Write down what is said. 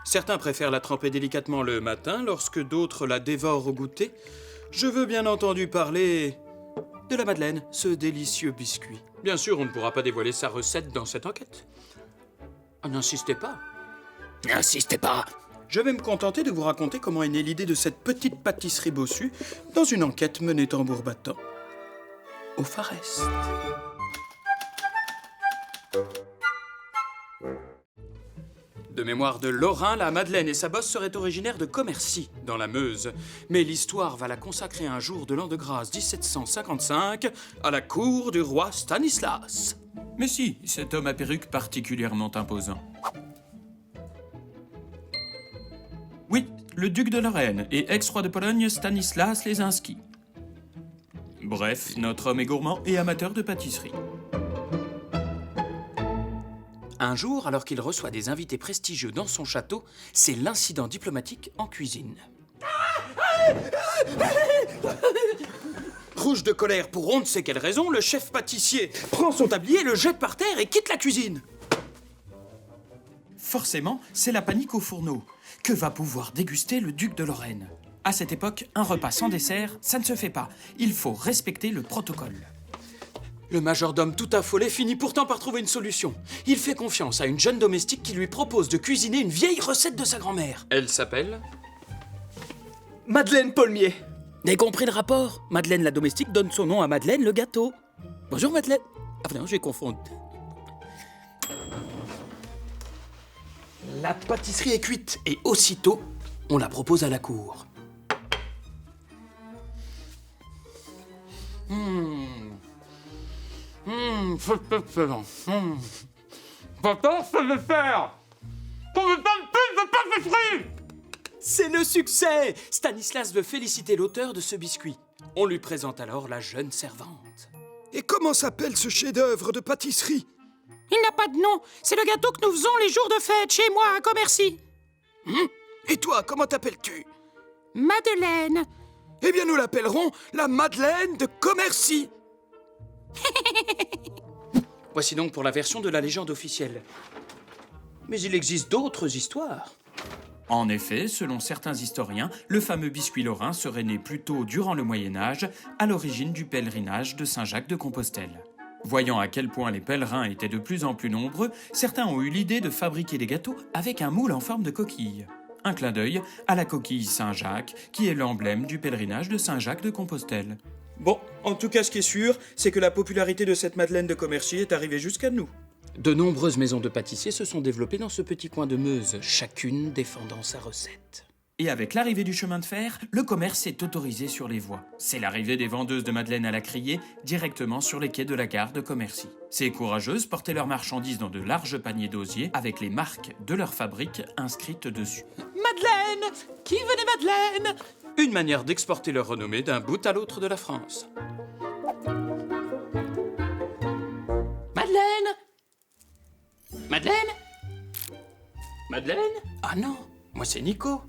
Certains préfèrent la tremper délicatement le matin, lorsque d'autres la dévorent au goûter. Je veux bien entendu parler de la madeleine, ce délicieux biscuit. Bien sûr, on ne pourra pas dévoiler sa recette dans cette enquête. N'insistez pas. N'insistez pas. Je vais me contenter de vous raconter comment est née l'idée de cette petite pâtisserie bossue dans une enquête menée tambour battant au Far Est. De mémoire de Lorrain, la madeleine et sa bosse seraient originaires de Commercy, dans la Meuse. Mais l'histoire va la consacrer un jour de l'an de grâce 1755 à la cour du roi Stanislas. Mais si, cet homme à perruque particulièrement imposant. Oui, le duc de Lorraine et ex-roi de Pologne Stanislas Lesinski. Bref, notre homme est gourmand et amateur de pâtisserie. Un jour, alors qu'il reçoit des invités prestigieux dans son château, c'est l'incident diplomatique en cuisine. Rouge de colère pour on ne sait quelle raison, le chef pâtissier prend son tablier, le jette par terre et quitte la cuisine. Forcément, c'est la panique au fourneau. Que va pouvoir déguster le duc de Lorraine? À cette époque, un repas sans dessert, ça ne se fait pas. Il faut respecter le protocole. Le majordome tout affolé finit pourtant par trouver une solution. Il fait confiance à une jeune domestique qui lui propose de cuisiner une vieille recette de sa grand-mère. Elle s'appelle Madeleine Paulmier. N'avez compris le rapport? Madeleine la domestique donne son nom à Madeleine le gâteau. Bonjour Madeleine. Ah non, je vais confondre. La pâtisserie est cuite et aussitôt, on la propose à la cour. C'est le succès! Stanislas veut féliciter l'auteur de ce biscuit. On lui présente alors la jeune servante. Et comment s'appelle ce chef-d'œuvre de pâtisserie? Il n'a pas de nom. C'est le gâteau que nous faisons les jours de fête chez moi à Commercy. Et toi, comment t'appelles-tu? Madeleine. Eh bien, nous l'appellerons la Madeleine de Commercy. Voici donc pour la version de la légende officielle. Mais il existe d'autres histoires. En effet, selon certains historiens, le fameux biscuit lorrain serait né plutôt durant le Moyen-Âge, à l'origine du pèlerinage de Saint-Jacques-de-Compostelle. Voyant à quel point les pèlerins étaient de plus en plus nombreux, certains ont eu l'idée de fabriquer des gâteaux avec un moule en forme de coquille. Un clin d'œil à la coquille Saint-Jacques, qui est l'emblème du pèlerinage de Saint-Jacques-de-Compostelle. Bon, en tout cas, ce qui est sûr, c'est que la popularité de cette Madeleine de Commercy est arrivée jusqu'à nous. De nombreuses maisons de pâtissiers se sont développées dans ce petit coin de Meuse, chacune défendant sa recette. Et avec l'arrivée du chemin de fer, le commerce est autorisé sur les voies. C'est l'arrivée des vendeuses de madeleine à la criée, directement sur les quais de la gare de Commercy. Ces courageuses portaient leurs marchandises dans de larges paniers d'osier, avec les marques de leur fabrique inscrites dessus. Madeleine. Qui venait Madeleine? Une manière d'exporter leur renommée d'un bout à l'autre de la France. Madeleine. Madeleine. Madeleine? Ah non, moi c'est Nico.